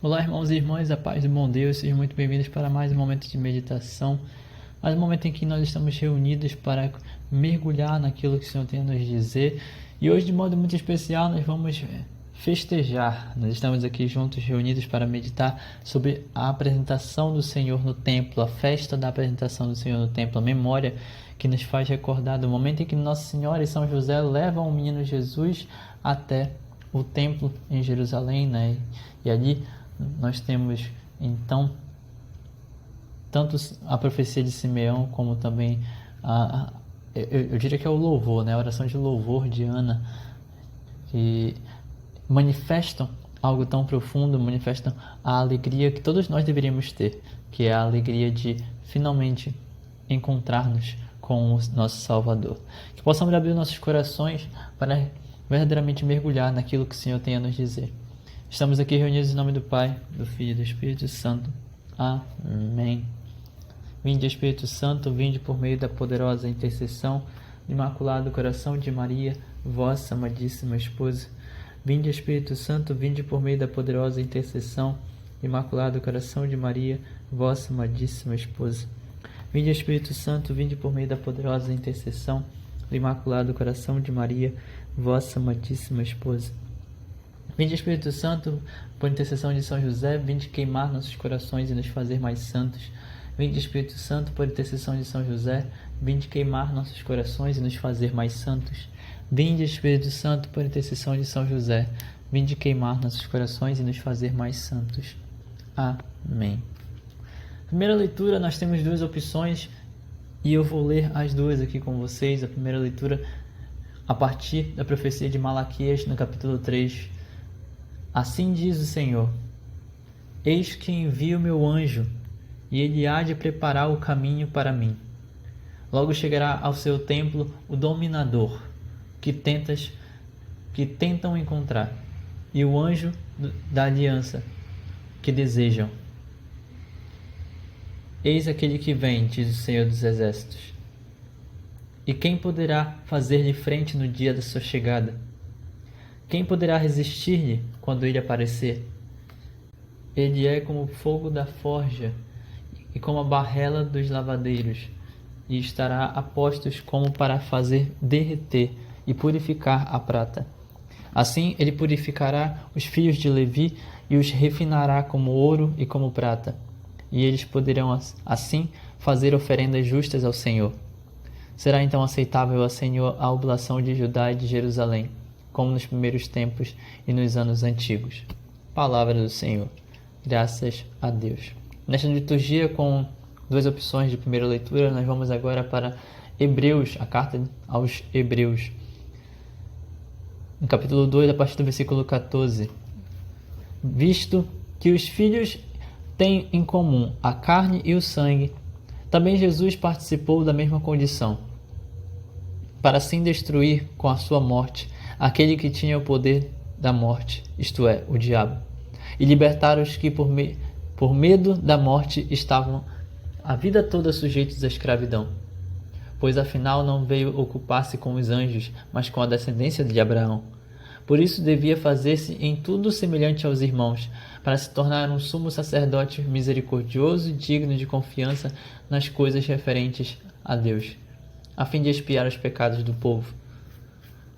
Olá, irmãos e irmãs, a paz do bom Deus, sejam muito bem-vindos para mais um momento de meditação, mais um momento em que nós estamos reunidos para mergulhar naquilo que o Senhor tem a nos dizer. E hoje, de modo muito especial, nós vamos festejar. Nós estamos aqui juntos, reunidos para meditar sobre a apresentação do Senhor no templo, a festa da apresentação do Senhor no templo, a memória que nos faz recordar do momento em que Nossa Senhora e São José levam o menino Jesus até o templo em Jerusalém, né? E ali nós temos então tanto a profecia de Simeão como também eu diria que é o louvor, né? A oração de louvor de Ana, que manifestam algo tão profundo, manifestam a alegria que todos nós deveríamos ter, que é a alegria de finalmente encontrar-nos com o nosso Salvador. Que possamos abrir nossos corações para verdadeiramente mergulhar naquilo que o Senhor tem a nos dizer. Estamos aqui reunidos em nome do Pai, do Filho e do Espírito Santo. Amém. Vinde, Espírito Santo, vinde por meio da poderosa intercessão do Imaculado Coração de Maria, vossa amadíssima esposa. Vinde, Espírito Santo, vinde por meio da poderosa intercessão do Imaculado Coração de Maria, vossa amadíssima esposa. Vinde, Espírito Santo, vinde por meio da poderosa intercessão do Imaculado Coração de Maria, vossa amadíssima esposa. Vinde, Espírito Santo, por intercessão de São José, vinde queimar nossos corações e nos fazer mais santos. Vinde, Espírito Santo, por intercessão de São José, vinde queimar nossos corações e nos fazer mais santos. Vinde, Espírito Santo, por intercessão de São José, vinde queimar nossos corações e nos fazer mais santos. Amém. Primeira leitura, nós temos duas opções e eu vou ler as duas aqui com vocês. A primeira leitura, a partir da profecia de Malaquias, no capítulo 3. Assim diz o Senhor: Eis que envio meu anjo, e ele há de preparar o caminho para mim. Logo chegará ao seu templo o dominador, que tentam encontrar, e o anjo da aliança, que desejam. Eis aquele que vem, diz o Senhor dos Exércitos. E quem poderá fazer-lhe frente no dia da sua chegada? Quem poderá resistir-lhe quando ele aparecer? Ele é como o fogo da forja e como a barrela dos lavadeiros, e estará a postos como para fazer derreter e purificar a prata. Assim ele purificará os filhos de Levi e os refinará como ouro e como prata, e eles poderão assim fazer oferendas justas ao Senhor. Será então aceitável ao Senhor a oblação de Judá e de Jerusalém, como nos primeiros tempos e nos anos antigos. Palavra do Senhor. Graças a Deus. Nesta liturgia, com duas opções de primeira leitura, nós vamos agora para Hebreus, a carta aos Hebreus. No capítulo 2, a partir do versículo 14. Visto que os filhos têm em comum a carne e o sangue, também Jesus participou da mesma condição, para assim destruir com a sua morte aquele que tinha o poder da morte, isto é, o diabo, e libertar os que por medo da morte estavam a vida toda sujeitos à escravidão. Pois afinal não veio ocupar-se com os anjos, mas com a descendência de Abraão. Por isso devia fazer-se em tudo semelhante aos irmãos, para se tornar um sumo sacerdote misericordioso e digno de confiança nas coisas referentes a Deus, a fim de expiar os pecados do povo.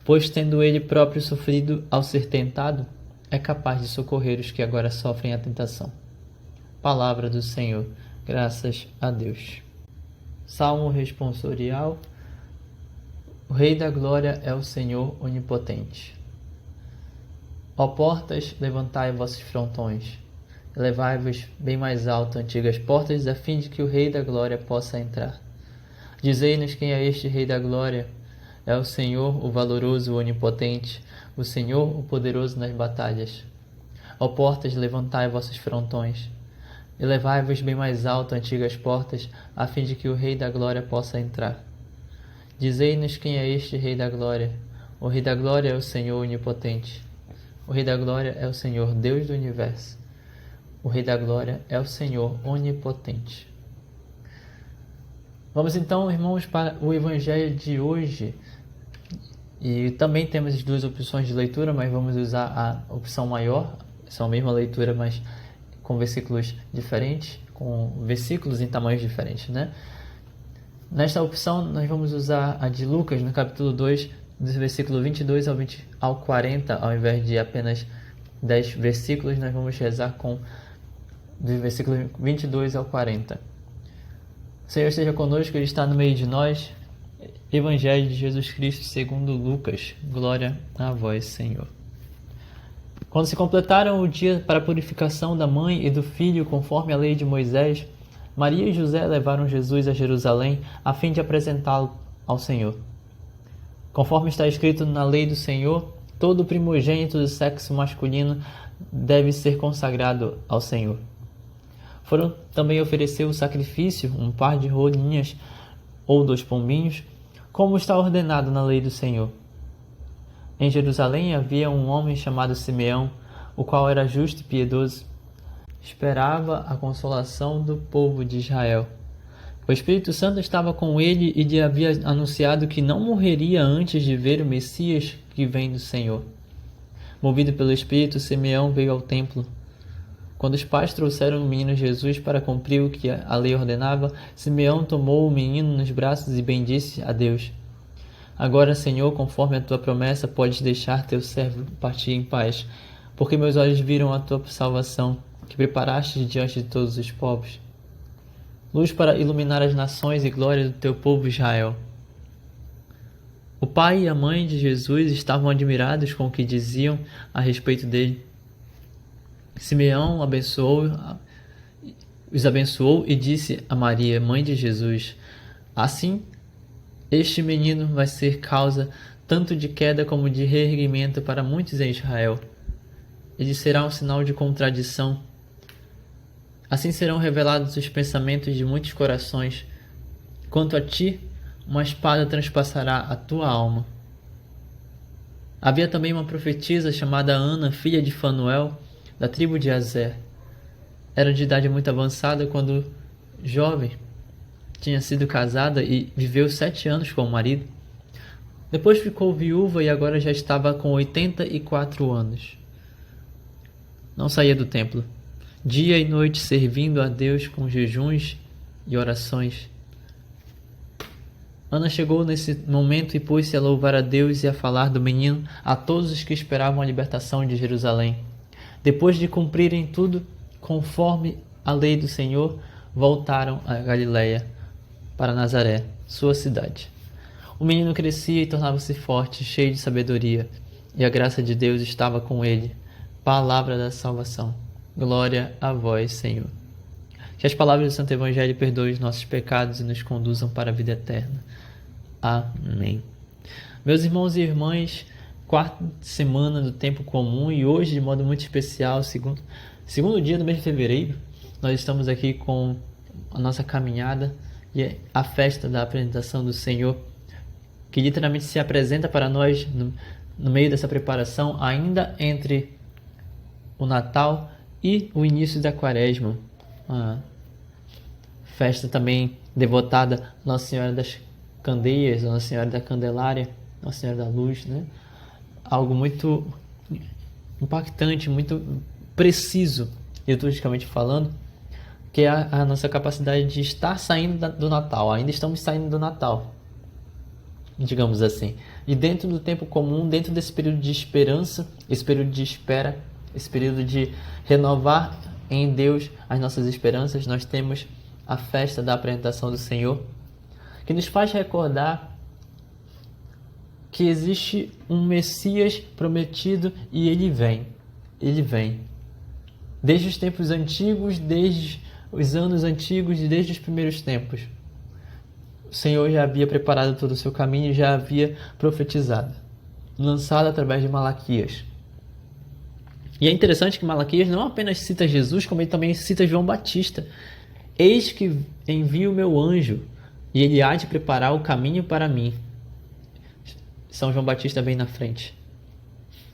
Pois, tendo ele próprio sofrido ao ser tentado, é capaz de socorrer os que agora sofrem a tentação. Palavra do Senhor. Graças a Deus. Salmo responsorial. O Rei da Glória é o Senhor onipotente. Ó portas, levantai vossos frontões. Elevai-vos bem mais alto, antigas portas, a fim de que o Rei da Glória possa entrar. Dizei-nos quem é este Rei da Glória. É o Senhor, o valoroso, o onipotente, o Senhor, o poderoso nas batalhas. Ó portas, levantai vossos frontões. Elevai-vos bem mais alto, antigas portas, a fim de que o Rei da Glória possa entrar. Dizei-nos quem é este Rei da Glória. O Rei da Glória é o Senhor onipotente. O Rei da Glória é o Senhor, Deus do Universo. O Rei da Glória é o Senhor onipotente. Vamos então, irmãos, para o Evangelho de hoje. E também temos as duas opções de leitura, mas vamos usar a opção maior. São a mesma leitura, mas com versículos diferentes, com versículos em tamanhos diferentes, né? Nesta opção, nós vamos usar a de Lucas, no capítulo 2, do versículo 22 ao 40, ao invés de apenas 10 versículos, nós vamos rezar com dos versículos 22 ao 40. O Senhor esteja conosco, Ele está no meio de nós. Evangelho de Jesus Cristo segundo Lucas. Glória a vós, Senhor. Quando se completaram o dia para a purificação da mãe e do filho, conforme a lei de Moisés, Maria e José levaram Jesus a Jerusalém, a fim de apresentá-lo ao Senhor. Conforme está escrito na lei do Senhor, todo primogênito do sexo masculino deve ser consagrado ao Senhor. Foram também oferecer o sacrifício, um par de rolinhas ou 2 pombinhos, como está ordenado na lei do Senhor. Em Jerusalém havia um homem chamado Simeão, o qual era justo e piedoso. Esperava a consolação do povo de Israel. O Espírito Santo estava com ele e lhe havia anunciado que não morreria antes de ver o Messias que vem do Senhor. Movido pelo Espírito, Simeão veio ao templo. Quando os pais trouxeram o menino Jesus para cumprir o que a lei ordenava, Simeão tomou o menino nos braços e bendisse a Deus. Agora, Senhor, conforme a tua promessa, podes deixar teu servo partir em paz, porque meus olhos viram a tua salvação, que preparaste diante de todos os povos. Luz para iluminar as nações e glória do teu povo Israel. O pai e a mãe de Jesus estavam admirados com o que diziam a respeito dele. Simeão os abençoou e disse a Maria, mãe de Jesus: assim, este menino vai ser causa tanto de queda como de reerguimento para muitos em Israel. Ele será um sinal de contradição. Assim serão revelados os pensamentos de muitos corações. Quanto a ti, uma espada transpassará a tua alma. Havia também uma profetisa chamada Ana, filha de Fanuel, da tribo de Aser. Era de idade muito avançada quando jovem. Tinha sido casada e viveu 7 anos com o marido. Depois ficou viúva e agora já estava com 84 anos. Não saía do templo, dia e noite servindo a Deus com jejuns e orações. Ana chegou nesse momento e pôs-se a louvar a Deus e a falar do menino a todos os que esperavam a libertação de Jerusalém. Depois de cumprirem tudo conforme a lei do Senhor, voltaram a Galiléia, para Nazaré, sua cidade. O menino crescia e tornava-se forte, cheio de sabedoria, e a graça de Deus estava com ele. Palavra da salvação. Glória a vós, Senhor. Que as palavras do Santo Evangelho perdoem os nossos pecados e nos conduzam para a vida eterna. Amém. Meus irmãos e irmãs, 4ª semana do tempo comum e hoje, de modo muito especial, segundo dia do mês de fevereiro, nós estamos aqui com a nossa caminhada e a festa da apresentação do Senhor, que literalmente se apresenta para nós no meio dessa preparação, ainda entre o Natal e o início da Quaresma. Uma festa também devotada a Nossa Senhora das Candeias, a Nossa Senhora da Candelária, Nossa Senhora da Luz, né? Algo muito impactante, muito preciso, liturgicamente falando, que é a nossa capacidade de estar saindo do Natal. Ainda estamos saindo do Natal, digamos assim. E dentro do tempo comum, dentro desse período de esperança, esse período de espera, esse período de renovar em Deus as nossas esperanças, nós temos a festa da apresentação do Senhor, que nos faz recordar que existe um Messias prometido e ele vem. Ele vem. Desde os tempos antigos, desde os anos antigos e desde os primeiros tempos. O Senhor já havia preparado todo o seu caminho e já havia profetizado, lançado através de Malaquias. E é interessante que Malaquias não apenas cita Jesus, como ele também cita João Batista. Eis que envio o meu anjo, e ele há de preparar o caminho para mim. São João Batista vem na frente.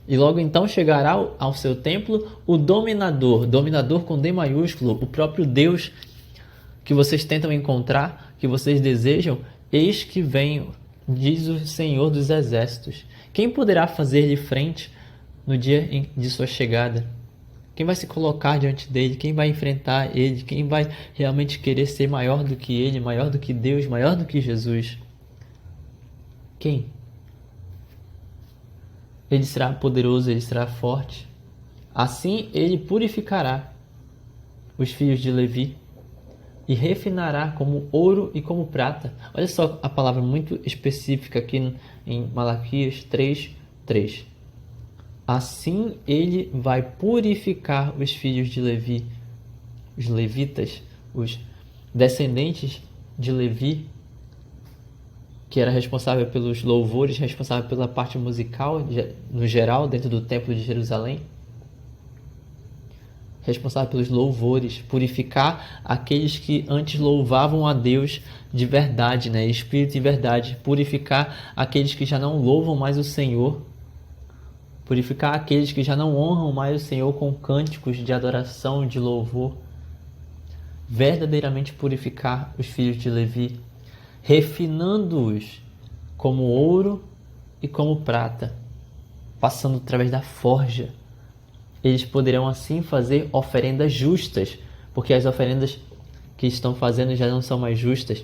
E logo então chegará ao seu templo o dominador com D maiúsculo, o próprio Deus que vocês tentam encontrar, que vocês desejam. Eis que venho, diz o Senhor dos Exércitos. Quem poderá fazer-lhe frente no dia de sua chegada? Quem vai se colocar diante dele? Quem vai enfrentar ele? Quem vai realmente querer ser maior do que ele, maior do que Deus, maior do que Jesus? Quem? Ele será poderoso, ele será forte. Assim ele purificará os filhos de Levi e refinará como ouro e como prata. Olha só a palavra muito específica aqui em Malaquias 3:3. Assim ele vai purificar os filhos de Levi, os levitas, os descendentes de Levi, que era responsável pelos louvores, responsável pela parte musical no geral dentro do templo de Jerusalém, responsável pelos louvores, purificar aqueles que antes louvavam a Deus de verdade, né? Espírito e verdade, purificar aqueles que já não louvam mais o Senhor, purificar aqueles que já não honram mais o Senhor com cânticos de adoração, de louvor, verdadeiramente purificar os filhos de Levi, refinando-os como ouro e como prata, passando através da forja. Eles poderão assim fazer oferendas justas, porque as oferendas que estão fazendo já não são mais justas.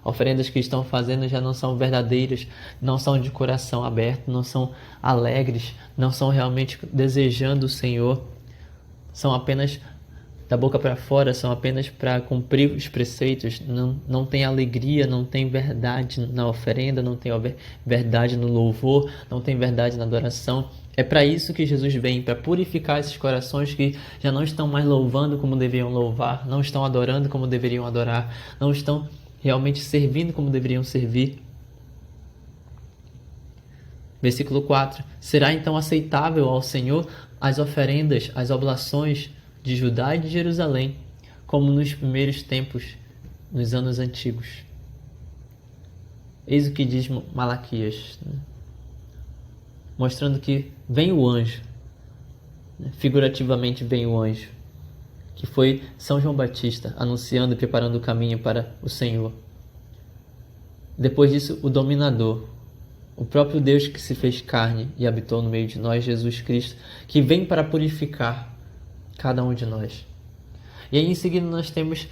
Oferendas que estão fazendo já não são verdadeiras, não são de coração aberto, não são alegres, não são realmente desejando o Senhor. São apenas da boca para fora, são apenas para cumprir os preceitos. Não tem alegria, não tem verdade na oferenda, não tem verdade no louvor, não tem verdade na adoração. É para isso que Jesus vem, para purificar esses corações que já não estão mais louvando como deveriam louvar, não estão adorando como deveriam adorar, não estão realmente servindo como deveriam servir. Versículo 4. Será então aceitável ao Senhor as oferendas, as oblações de Judá e de Jerusalém, como nos primeiros tempos, nos anos antigos. Eis o que diz Malaquias, né? Mostrando que vem o anjo, né? Figurativamente vem o anjo, que foi São João Batista, anunciando e preparando o caminho para o Senhor. Depois disso, o dominador, o próprio Deus que se fez carne e habitou no meio de nós, Jesus Cristo, que vem para purificar cada um de nós. E aí em seguida nós temos,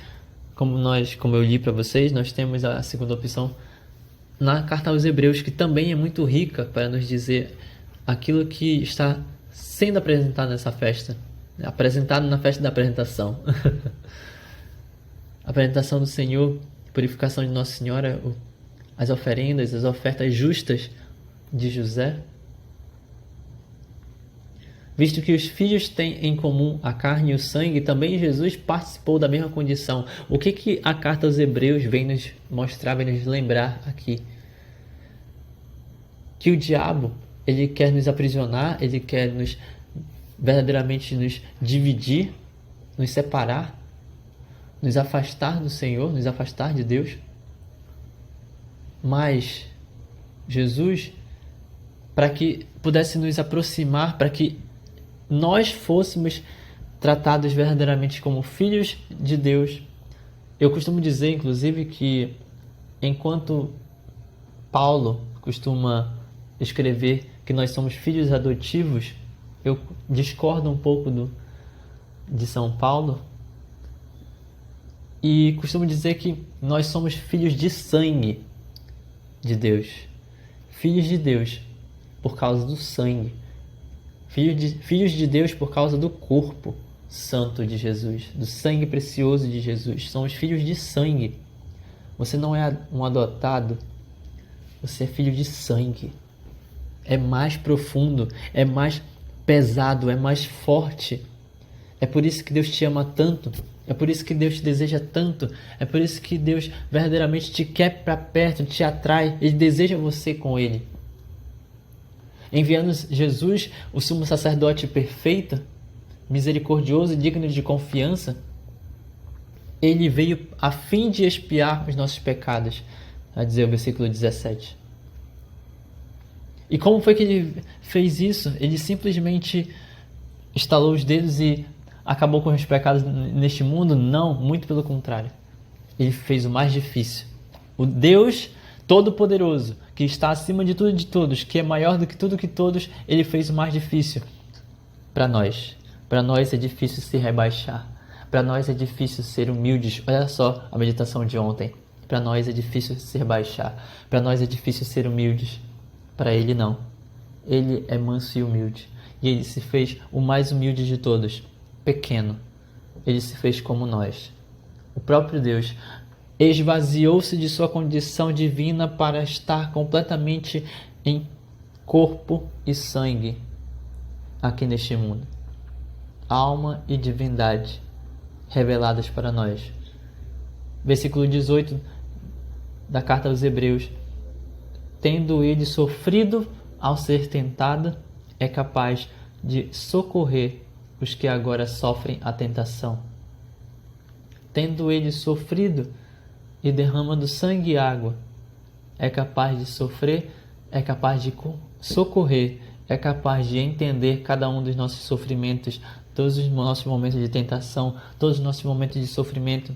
como eu li para vocês, nós temos a segunda opção na carta aos Hebreus, que também é muito rica para nos dizer aquilo que está sendo apresentado nessa festa, apresentado na festa da apresentação. A apresentação do Senhor, purificação de Nossa Senhora, as oferendas, as ofertas justas de José. Visto que os filhos têm em comum a carne e o sangue, também Jesus participou da mesma condição. O que a carta aos Hebreus vem nos mostrar, vem nos lembrar aqui? Que o diabo, ele quer nos aprisionar, ele quer verdadeiramente nos dividir, nos separar, nos afastar do Senhor, nos afastar de Deus. Mas Jesus, para que pudesse nos aproximar, para que nós fôssemos tratados verdadeiramente como filhos de Deus. Eu costumo dizer, inclusive, que enquanto Paulo costuma escrever que nós somos filhos adotivos, eu discordo um pouco de São Paulo e costumo dizer que nós somos filhos de sangue de Deus. Filhos de Deus por causa do sangue. Filhos de Deus por causa do corpo santo de Jesus, do sangue precioso de Jesus. Somos filhos de sangue. Você não é um adotado, você é filho de sangue. É mais profundo, é mais pesado, é mais forte. É por isso que Deus te ama tanto, é por isso que Deus te deseja tanto, é por isso que Deus verdadeiramente te quer para perto, te atrai, Ele deseja você com Ele. Enviando Jesus, o sumo sacerdote perfeito, misericordioso e digno de confiança, Ele veio a fim de expiar os nossos pecados, a dizer o versículo 17. E como foi que Ele fez isso? Ele simplesmente estalou os dedos e acabou com os pecados neste mundo? Não, muito pelo contrário. Ele fez o mais difícil. O Deus Todo-Poderoso, que está acima de tudo e de todos, que é maior do que tudo que todos, Ele fez o mais difícil para nós, Para nós é difícil se rebaixar. Para nós é difícil ser humildes. Olha só a meditação de ontem. Para nós é difícil se rebaixar. Para nós é difícil ser humildes. Para Ele não. Ele é manso e humilde. E Ele se fez o mais humilde de todos. Pequeno. Ele se fez como nós. O próprio Deus esvaziou-se de sua condição divina para estar completamente em corpo e sangue aqui neste mundo. Alma e divindade reveladas para nós. Versículo 18 da carta aos Hebreus. Tendo ele sofrido ao ser tentado, é capaz de socorrer os que agora sofrem a tentação. Tendo ele sofrido e derramando sangue e água, é capaz de sofrer, é capaz de socorrer, é capaz de entender cada um dos nossos sofrimentos, todos os nossos momentos de tentação, todos os nossos momentos de sofrimento,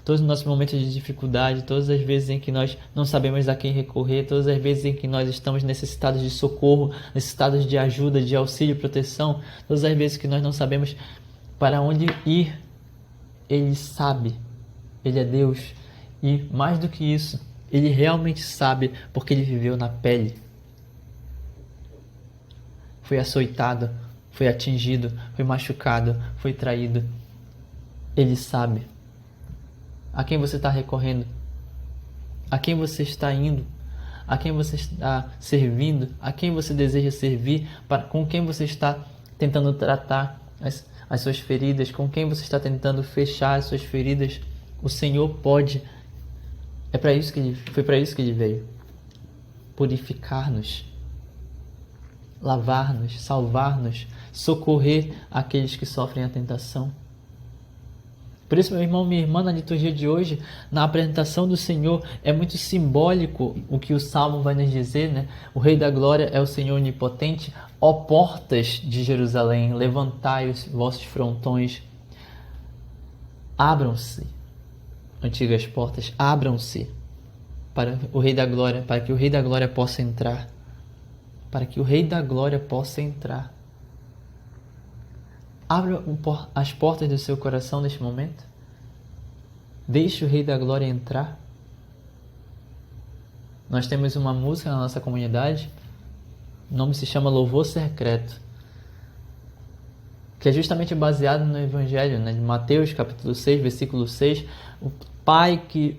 todos os nossos momentos de dificuldade, todas as vezes em que nós não sabemos a quem recorrer, todas as vezes em que nós estamos necessitados de socorro, necessitados de ajuda, de auxílio, proteção, todas as vezes que nós não sabemos para onde ir, Ele sabe, Ele é Deus. E mais do que isso, Ele realmente sabe porque Ele viveu na pele. Foi açoitado, foi atingido, foi machucado, foi traído. Ele sabe. A quem você está recorrendo? A quem você está indo? A quem você está servindo? A quem você deseja servir? Com quem você está tentando tratar as suas feridas? Com quem você está tentando fechar as suas feridas? O Senhor pode. Foi para isso que Ele veio. Purificar-nos, lavar-nos, salvar-nos, socorrer aqueles que sofrem a tentação. Por isso, meu irmão, minha irmã, na liturgia de hoje, na apresentação do Senhor, é muito simbólico o que o Salmo vai nos dizer, né? O Rei da Glória é o Senhor onipotente. Ó portas de Jerusalém, levantai os vossos frontões. Abram-se, antigas portas, abram-se para o Rei da Glória, para que o Rei da Glória possa entrar. Para que o Rei da Glória possa entrar. Abra as portas do seu coração neste momento. Deixe o Rei da Glória entrar. Nós temos uma música na nossa comunidade. O nome se chama Louvor Secreto, que é justamente baseado no Evangelho, né, de Mateus, capítulo 6, versículo 6. O Pai que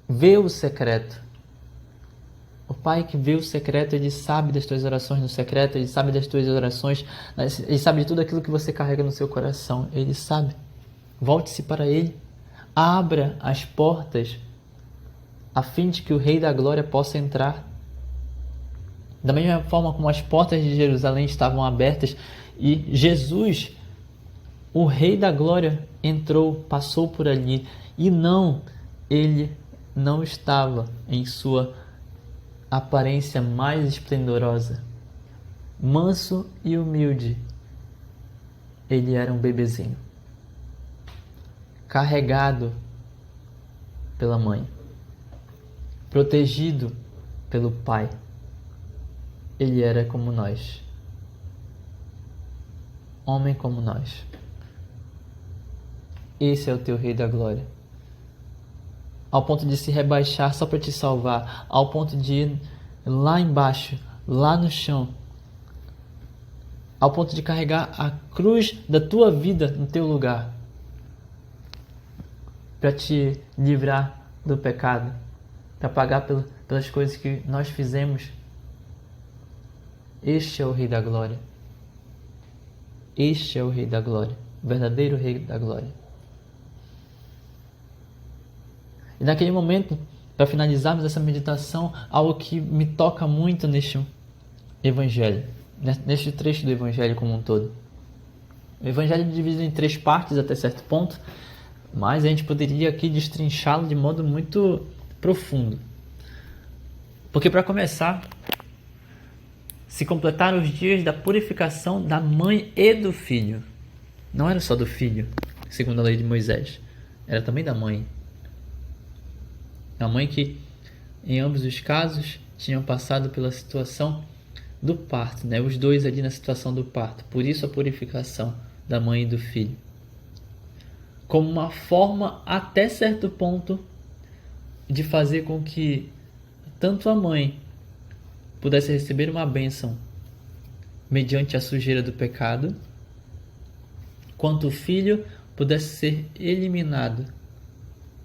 vê o secreto. O Pai que vê o secreto, Ele sabe das tuas orações no secreto, Ele sabe das tuas orações, Ele sabe de tudo aquilo que você carrega no seu coração, Ele sabe. Volte-se para Ele, abra as portas, a fim de que o Rei da Glória possa entrar. Da mesma forma como as portas de Jerusalém estavam abertas e Jesus, o Rei da Glória, entrou, passou por ali, e Ele não estava em sua aparência mais esplendorosa. Manso e humilde, Ele era um bebezinho, carregado pela mãe, protegido pelo Pai. Ele era como nós, homem como nós. Esse é o teu Rei da Glória. Ao ponto de se rebaixar só para te salvar, ao ponto de ir lá embaixo, lá no chão, ao ponto de carregar a cruz da tua vida no teu lugar, para te livrar do pecado, para pagar pelas coisas que nós fizemos. Este é o Rei da Glória. Este é o Rei da Glória, o verdadeiro Rei da Glória. E naquele momento, para finalizarmos essa meditação, algo que me toca muito neste Evangelho, neste trecho do Evangelho como um todo. O Evangelho é dividido em 3 partes até certo ponto, mas a gente poderia aqui destrinchá-lo de modo muito profundo. Porque, para começar, se completaram os dias da purificação da mãe e do filho. Não era só do filho, segundo a lei de Moisés, era também da mãe. A mãe que, em ambos os casos, tinham passado pela situação do parto, né? Os dois ali na situação do parto. Por isso a purificação da mãe e do filho, como uma forma, até certo ponto, de fazer com que tanto a mãe pudesse receber uma bênção mediante a sujeira do pecado, quanto o filho pudesse ser eliminado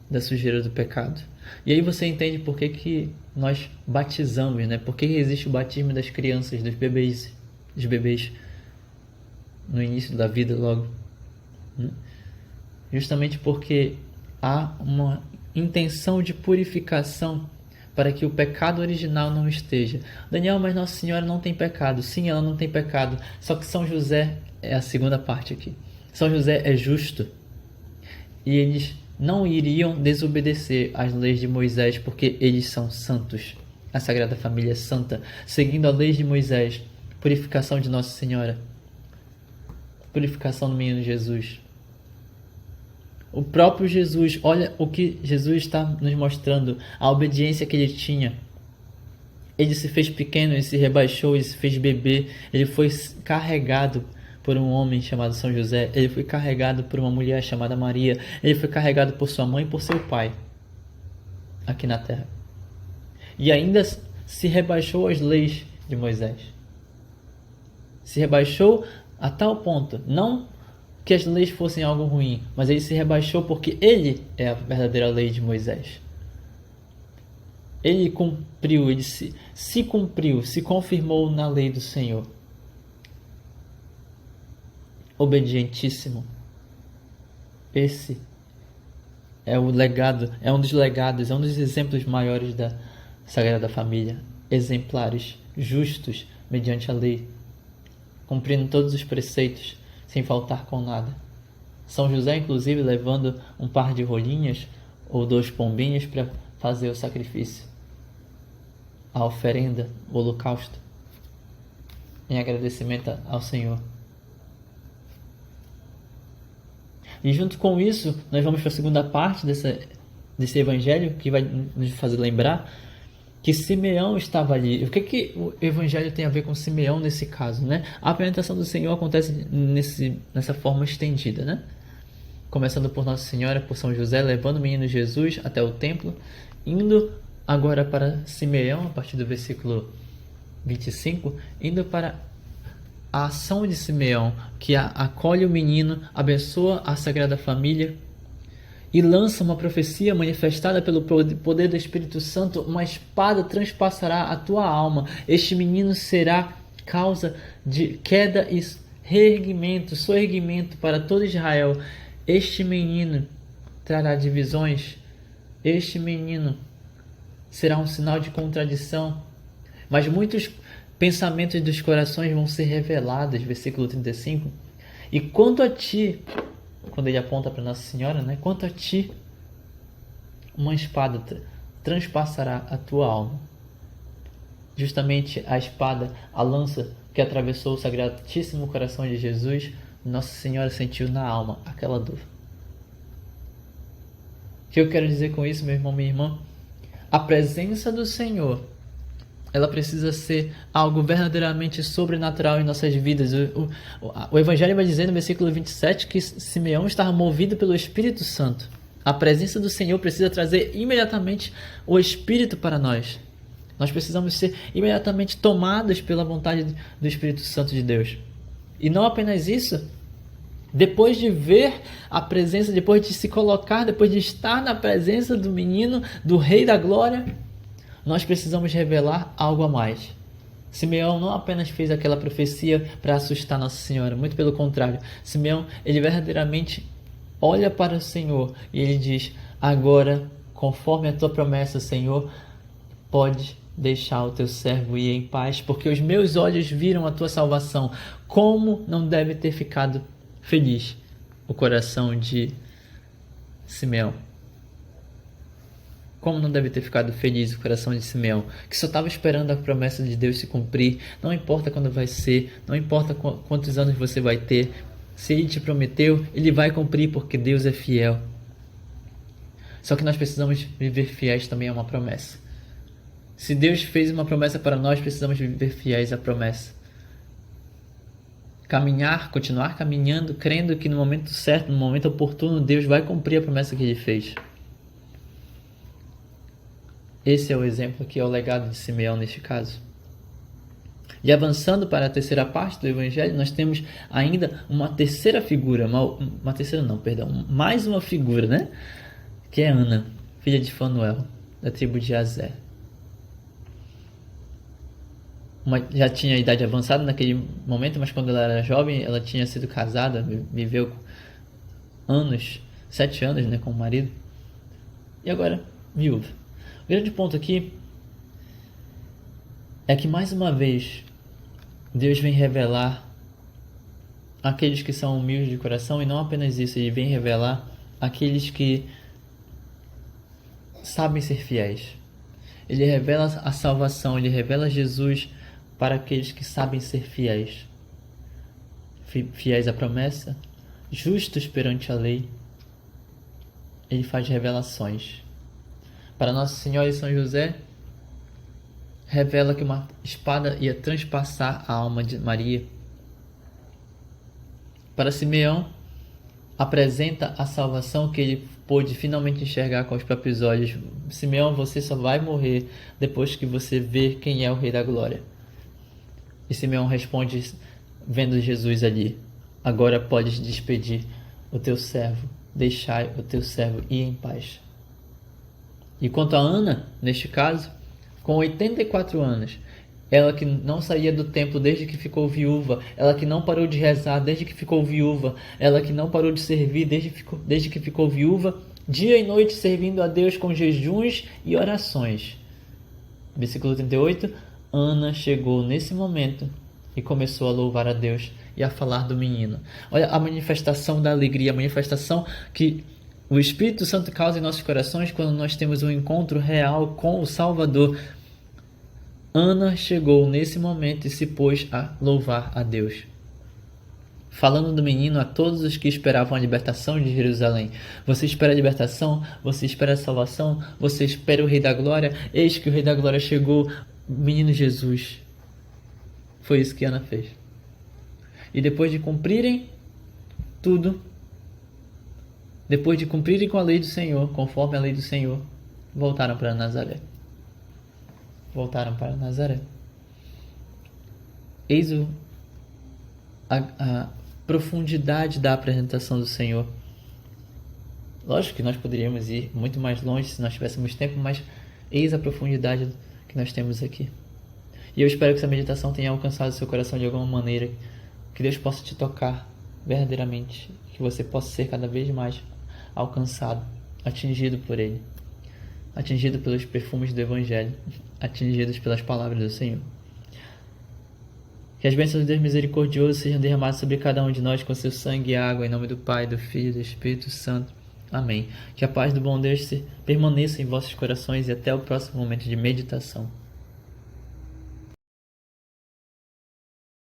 da sujeira do pecado. E aí você entende por que nós batizamos, né? Por que existe o batismo das crianças, dos bebês no início da vida logo, né? Justamente porque há uma intenção de purificação para que o pecado original não esteja. Daniel, mas Nossa Senhora não tem pecado. Sim, ela não tem pecado. Só que São José é a segunda parte aqui. São José é justo. E eles não iriam desobedecer às leis de Moisés porque eles são santos. A Sagrada Família é santa, seguindo a lei de Moisés. Purificação de Nossa Senhora. Purificação do menino Jesus. O próprio Jesus, olha o que Jesus está nos mostrando, a obediência que ele tinha. Ele se fez pequeno, ele se rebaixou, ele se fez bebê, ele foi carregado por um homem chamado São José, ele foi carregado por uma mulher chamada Maria, ele foi carregado por sua mãe e por seu pai, aqui na terra. E ainda se rebaixou às leis de Moisés. Se rebaixou a tal ponto, não que as leis fossem algo ruim, mas ele se rebaixou porque ele é a verdadeira lei de Moisés. Ele cumpriu, ele se cumpriu, se confirmou na lei do Senhor. Obedientíssimo. Esse é o legado, é um dos legados, é um dos exemplos maiores da Sagrada Família. Exemplares, justos, mediante a lei, cumprindo todos os preceitos, sem faltar com nada. São José, inclusive, levando um par de rolinhas ou 2 pombinhos para fazer o sacrifício, a oferenda, o holocausto, em agradecimento ao Senhor. E junto com isso, nós vamos para a segunda parte desse evangelho, que vai nos fazer lembrar que Simeão estava ali. O que o evangelho tem a ver com Simeão nesse caso, né? A apresentação do Senhor acontece nessa forma estendida, né? Começando por Nossa Senhora, por São José, levando o menino Jesus até o templo, indo agora para Simeão, a partir do versículo 25, indo para a ação de Simeão, que acolhe o menino, abençoa a Sagrada Família, e lança uma profecia manifestada pelo poder do Espírito Santo: uma espada transpassará a tua alma. Este menino será causa de queda e reerguimento, soerguimento para todo Israel. Este menino trará divisões. Este menino será um sinal de contradição. Mas muitos pensamentos dos corações vão ser revelados. Versículo 35. E quanto a ti, quando ele aponta para Nossa Senhora, né? Quanto a ti, uma espada transpassará a tua alma. Justamente a espada, a lança que atravessou o Sacratíssimo Coração de Jesus, Nossa Senhora sentiu na alma aquela dor. O que eu quero dizer com isso, meu irmão, minha irmã? A presença do Senhor, ela precisa ser algo verdadeiramente sobrenatural em nossas vidas. O Evangelho vai dizer no versículo 27 que Simeão estava movido pelo Espírito Santo. A presença do Senhor precisa trazer imediatamente o Espírito para nós. Nós precisamos ser imediatamente tomados pela vontade do Espírito Santo de Deus. E não apenas isso, depois de ver a presença, depois de se colocar, depois de estar na presença do menino, do Rei da Glória, nós precisamos revelar algo a mais. Simeão não apenas fez aquela profecia para assustar Nossa Senhora, muito pelo contrário. Simeão, ele verdadeiramente olha para o Senhor e ele diz: agora, conforme a tua promessa, Senhor, pode deixar o teu servo ir em paz, porque os meus olhos viram a tua salvação. Como não deve ter ficado feliz o coração de Simeão? Como não deve ter ficado feliz o coração de Simeão, que só estava esperando a promessa de Deus se cumprir. Não importa quando vai ser, não importa quantos anos você vai ter, se Ele te prometeu, Ele vai cumprir, porque Deus é fiel. Só que nós precisamos viver fiéis também a uma promessa. Se Deus fez uma promessa para nós, precisamos viver fiéis à promessa. caminhar, continuar caminhando, crendo que no momento certo, no momento oportuno, Deus vai cumprir a promessa que Ele fez. Esse é o exemplo que é o legado de Simeão neste caso. E avançando para a terceira parte do Evangelho, nós temos ainda uma terceira figura, mais uma figura, né? Que é Ana, filha de Fanuel, da tribo de Aser. Já tinha idade avançada naquele momento, mas quando ela era jovem, ela tinha sido casada, viveu 7 anos, né, com o marido, e agora viúva. O grande ponto aqui é que, mais uma vez, Deus vem revelar aqueles que são humildes de coração, e não apenas isso, Ele vem revelar aqueles que sabem ser fiéis. Ele revela a salvação, Ele revela Jesus para aqueles que sabem ser fiéis. Fiéis à promessa, justos perante a lei. Ele faz revelações. Para Nossa Senhora e São José, revela que uma espada ia transpassar a alma de Maria. Para Simeão, apresenta a salvação que ele pôde finalmente enxergar com os próprios olhos. Simeão, você só vai morrer depois que você ver quem é o Rei da Glória. E Simeão responde, vendo Jesus ali: agora podes despedir o teu servo, deixai o teu servo ir em paz. E quanto a Ana, neste caso, com 84 anos, ela que não saía do templo desde que ficou viúva, ela que não parou de rezar desde que ficou viúva, ela que não parou de servir desde que ficou viúva, dia e noite servindo a Deus com jejuns e orações. Versículo 38, Ana chegou nesse momento e começou a louvar a Deus e a falar do menino. Olha a manifestação da alegria, a manifestação que o Espírito Santo causa em nossos corações quando nós temos um encontro real com o Salvador. Ana chegou nesse momento e se pôs a louvar a Deus, falando do menino a todos os que esperavam a libertação de Jerusalém. Você espera a libertação? Você espera a salvação? Você espera o Rei da Glória? Eis que o Rei da Glória chegou, menino Jesus. Foi isso que Ana fez. E depois de cumprirem tudo, depois de cumprirem com a lei do Senhor, conforme a lei do Senhor, voltaram para Nazaré. Eis a profundidade da apresentação do Senhor. Lógico que nós poderíamos ir muito mais longe se nós tivéssemos tempo, mas eis a profundidade que nós temos aqui. E eu espero que essa meditação tenha alcançado seu coração de alguma maneira, que Deus possa te tocar verdadeiramente, que você possa ser cada vez mais alcançado, atingido por Ele, atingido pelos perfumes do Evangelho, atingidos pelas palavras do Senhor. Que as bênçãos de Deus misericordioso sejam derramadas sobre cada um de nós com seu sangue e água, em nome do Pai, do Filho e do Espírito Santo. Amém. Que a paz do bom Deus permaneça em vossos corações e até o próximo momento de meditação.